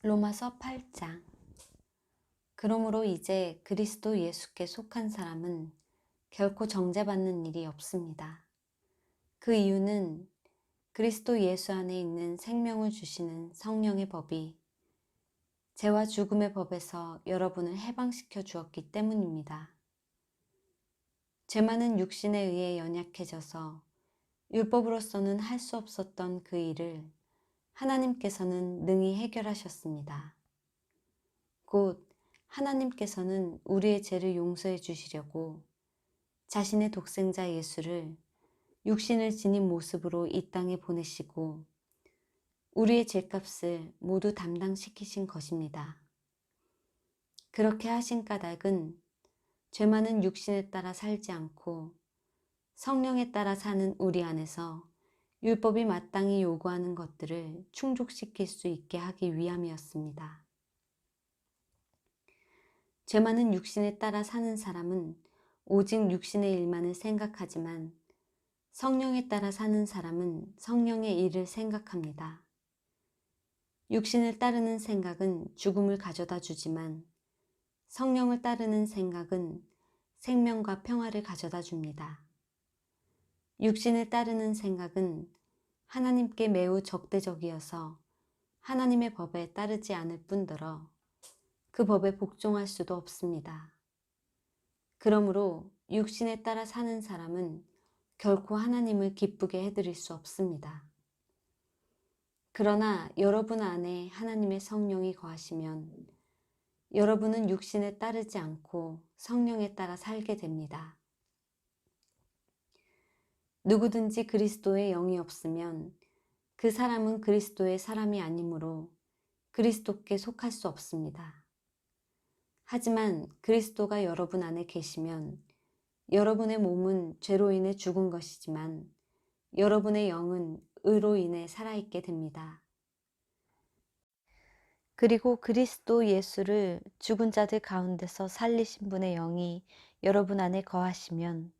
로마서 8장. 그러므로 이제 그리스도 예수께 속한 사람은 결코 정죄받는 일이 없습니다. 그 이유는 그리스도 예수 안에 있는 생명을 주시는 성령의 법이 죄와 죽음의 법에서 여러분을 해방시켜 주었기 때문입니다. 죄만은 육신에 의해 연약해져서 율법으로서는 할 수 없었던 그 일을 하나님께서는 능히 해결하셨습니다. 곧 하나님께서는 우리의 죄를 용서해 주시려고 자신의 독생자 예수를 육신을 지닌 모습으로 이 땅에 보내시고 우리의 죄값을 모두 담당시키신 것입니다. 그렇게 하신 까닭은 죄 많은 육신에 따라 살지 않고 성령에 따라 사는 우리 안에서 율법이 마땅히 요구하는 것들을 충족시킬 수 있게 하기 위함이었습니다. 죄 많은 육신에 따라 사는 사람은 오직 육신의 일만을 생각하지만 성령에 따라 사는 사람은 성령의 일을 생각합니다. 육신을 따르는 생각은 죽음을 가져다 주지만 성령을 따르는 생각은 생명과 평화를 가져다 줍니다. 육신을 따르는 생각은 하나님께 매우 적대적이어서 하나님의 법에 따르지 않을 뿐더러 그 법에 복종할 수도 없습니다. 그러므로 육신에 따라 사는 사람은 결코 하나님을 기쁘게 해드릴 수 없습니다. 그러나 여러분 안에 하나님의 성령이 거하시면 여러분은 육신에 따르지 않고 성령에 따라 살게 됩니다. 누구든지 그리스도의 영이 없으면 그 사람은 그리스도의 사람이 아니므로 그리스도께 속할 수 없습니다. 하지만 그리스도가 여러분 안에 계시면 여러분의 몸은 죄로 인해 죽은 것이지만 여러분의 영은 의로 인해 살아있게 됩니다. 그리고 그리스도 예수를 죽은 자들 가운데서 살리신 분의 영이 여러분 안에 거하시면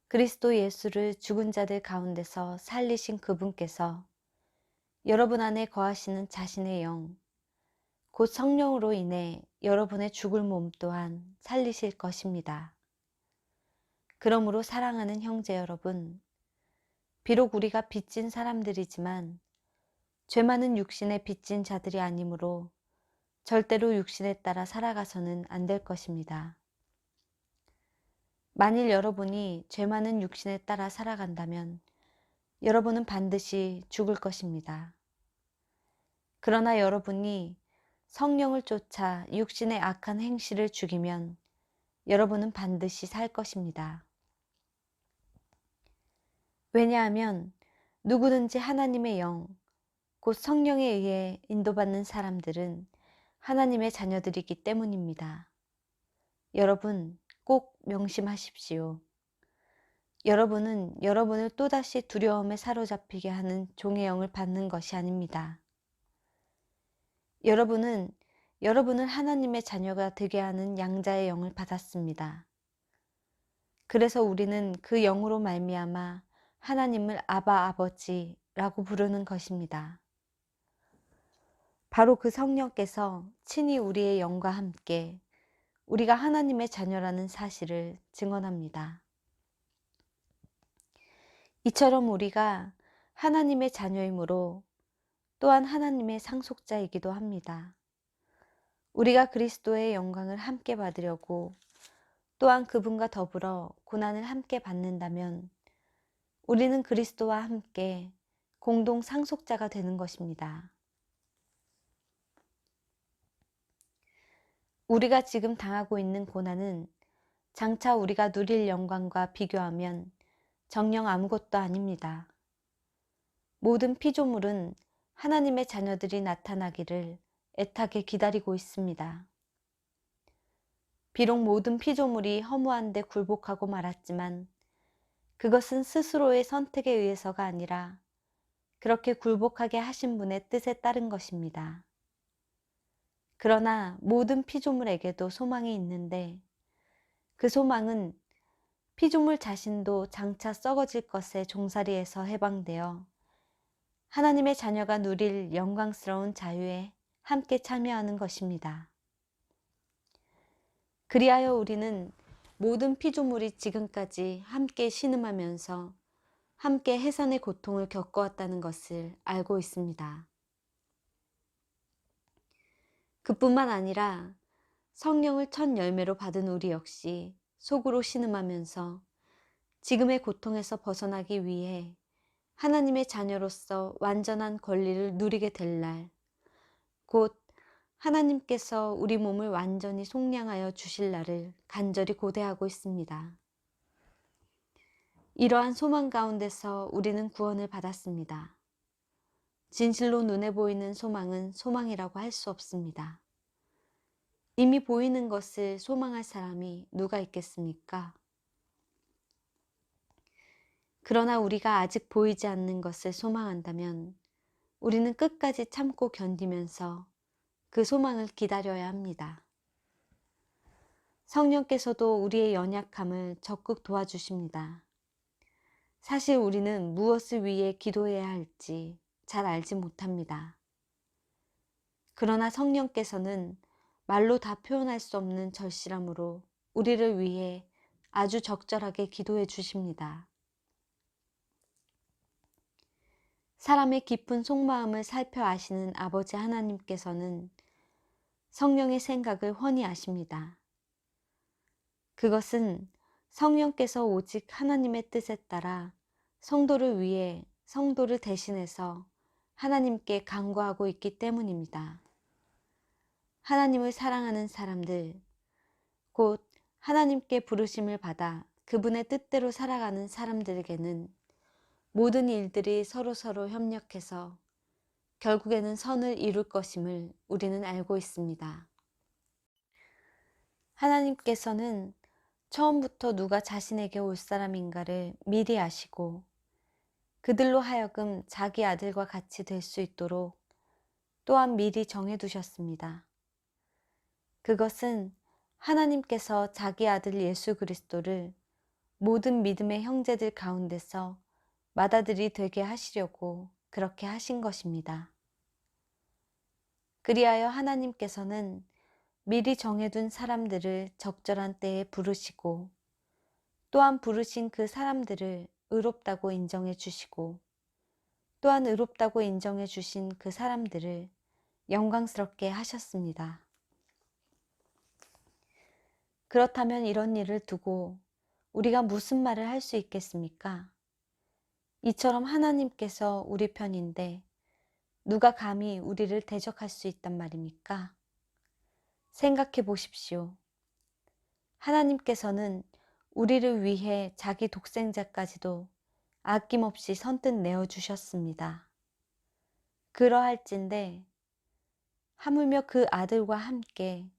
그리스도 예수를 죽은 자들 가운데서 살리신 그분께서 여러분 안에 거하시는 자신의 영, 곧 성령으로 인해 여러분의 죽을 몸 또한 살리실 것입니다. 그러므로 사랑하는 형제 여러분, 비록 우리가 빚진 사람들이지만 죄 많은 육신에 빚진 자들이 아니므로 절대로 육신에 따라 살아가서는 안 될 것입니다. 만일 여러분이 죄 많은 육신에 따라 살아간다면 여러분은 반드시 죽을 것입니다. 그러나 여러분이 성령을 쫓아 육신의 악한 행실을 죽이면 여러분은 반드시 살 것입니다. 왜냐하면 누구든지 하나님의 영, 곧 성령에 의해 인도받는 사람들은 하나님의 자녀들이기 때문입니다. 여러분 꼭 명심하십시오. 여러분은 여러분을 또다시 두려움에 사로잡히게 하는 종의 영을 받는 것이 아닙니다. 여러분은 여러분을 하나님의 자녀가 되게 하는 양자의 영을 받았습니다. 그래서 우리는 그 영으로 말미암아 하나님을 아바 아버지라고 부르는 것입니다. 바로 그 성령께서 친히 우리의 영과 함께 우리가 하나님의 자녀라는 사실을 증언합니다. 이처럼 우리가 하나님의 자녀이므로 또한 하나님의 상속자이기도 합니다. 우리가 그리스도의 영광을 함께 받으려고 또한 그분과 더불어 고난을 함께 받는다면 우리는 그리스도와 함께 공동 상속자가 되는 것입니다. 우리가 지금 당하고 있는 고난은 장차 우리가 누릴 영광과 비교하면 정녕 아무것도 아닙니다. 모든 피조물은 하나님의 자녀들이 나타나기를 애타게 기다리고 있습니다. 비록 모든 피조물이 허무한데 굴복하고 말았지만 그것은 스스로의 선택에 의해서가 아니라 그렇게 굴복하게 하신 분의 뜻에 따른 것입니다. 그러나 모든 피조물에게도 소망이 있는데 그 소망은 피조물 자신도 장차 썩어질 것의 종살이에서 해방되어 하나님의 자녀가 누릴 영광스러운 자유에 함께 참여하는 것입니다. 그리하여 우리는 모든 피조물이 지금까지 함께 신음하면서 함께 해산의 고통을 겪어왔다는 것을 알고 있습니다. 그뿐만 아니라 성령을 첫 열매로 받은 우리 역시 속으로 신음하면서 지금의 고통에서 벗어나기 위해 하나님의 자녀로서 완전한 권리를 누리게 될 날, 곧 하나님께서 우리 몸을 완전히 속량하여 주실 날을 간절히 고대하고 있습니다. 이러한 소망 가운데서 우리는 구원을 받았습니다. 진실로 눈에 보이는 소망은 소망이라고 할 수 없습니다. 이미 보이는 것을 소망할 사람이 누가 있겠습니까? 그러나 우리가 아직 보이지 않는 것을 소망한다면 우리는 끝까지 참고 견디면서 그 소망을 기다려야 합니다. 성령께서도 우리의 연약함을 적극 도와주십니다. 사실 우리는 무엇을 위해 기도해야 할지 잘 알지 못합니다. 그러나 성령께서는 말로 다 표현할 수 없는 절실함으로 우리를 위해 아주 적절하게 기도해 주십니다. 사람의 깊은 속마음을 살펴 아시는 아버지 하나님께서는 성령의 생각을 훤히 아십니다. 그것은 성령께서 오직 하나님의 뜻에 따라 성도를 위해 성도를 대신해서 하나님께 간구하고 있기 때문입니다. 하나님을 사랑하는 사람들, 곧 하나님께 부르심을 받아 그분의 뜻대로 살아가는 사람들에게는 모든 일들이 서로서로 협력해서 결국에는 선을 이룰 것임을 우리는 알고 있습니다. 하나님께서는 처음부터 누가 자신에게 올 사람인가를 미리 아시고 그들로 하여금 자기 아들과 같이 될 수 있도록 또한 미리 정해두셨습니다. 그것은 하나님께서 자기 아들 예수 그리스도를 모든 믿음의 형제들 가운데서 맏아들이 되게 하시려고 그렇게 하신 것입니다. 그리하여 하나님께서는 미리 정해둔 사람들을 적절한 때에 부르시고 또한 부르신 그 사람들을 의롭다고 인정해 주시고 또한 의롭다고 인정해 주신 그 사람들을 영광스럽게 하셨습니다. 그렇다면 이런 일을 두고 우리가 무슨 말을 할 수 있겠습니까? 이처럼 하나님께서 우리 편인데 누가 감히 우리를 대적할 수 있단 말입니까? 생각해 보십시오. 하나님께서는 우리를 위해 자기 독생자까지도 아낌없이 선뜻 내어주셨습니다. 그러할진대 하물며 그 아들과 함께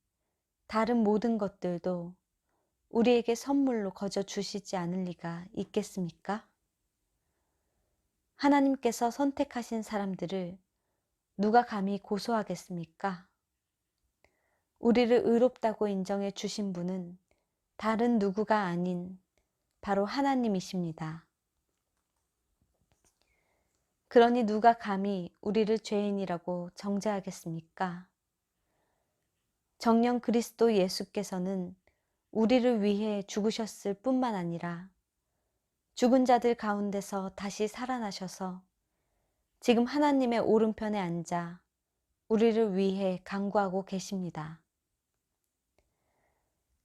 다른 모든 것들도 우리에게 선물로 거저 주시지 않을 리가 있겠습니까? 하나님께서 선택하신 사람들을 누가 감히 고소하겠습니까? 우리를 의롭다고 인정해 주신 분은 다른 누구가 아닌 바로 하나님이십니다. 그러니 누가 감히 우리를 죄인이라고 정죄하겠습니까? 정녕 그리스도 예수께서는 우리를 위해 죽으셨을 뿐만 아니라 죽은 자들 가운데서 다시 살아나셔서 지금 하나님의 오른편에 앉아 우리를 위해 간구하고 계십니다.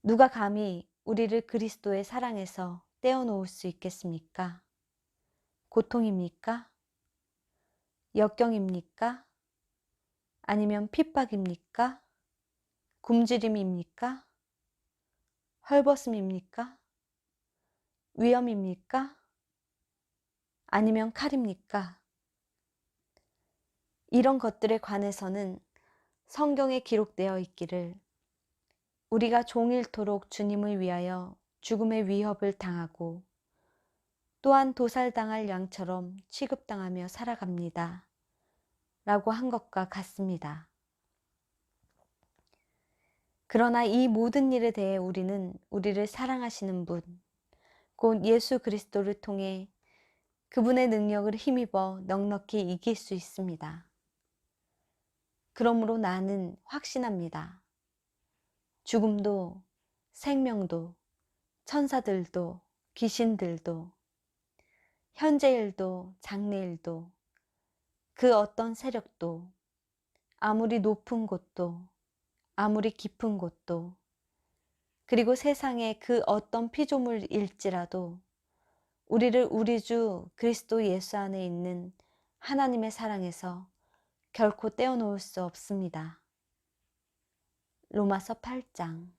누가 감히 우리를 그리스도의 사랑에서 떼어놓을 수 있겠습니까? 고통입니까? 역경입니까? 아니면 핍박입니까? 굶주림입니까? 헐벗음입니까? 위험입니까? 아니면 칼입니까? 이런 것들에 관해서는 성경에 기록되어 있기를 우리가 종일토록 주님을 위하여 죽음의 위협을 당하고 또한 도살당할 양처럼 취급당하며 살아갑니다. 라고 한 것과 같습니다. 그러나 이 모든 일에 대해 우리는 우리를 사랑하시는 분, 곧 예수 그리스도를 통해 그분의 능력을 힘입어 넉넉히 이길 수 있습니다. 그러므로 나는 확신합니다. 죽음도 생명도 천사들도 귀신들도 현재일도 장래일도 그 어떤 세력도 아무리 높은 곳도 아무리 깊은 곳도 그리고 세상의 그 어떤 피조물일지라도 우리를 우리 주 그리스도 예수 안에 있는 하나님의 사랑에서 결코 떼어놓을 수 없습니다. 로마서 8장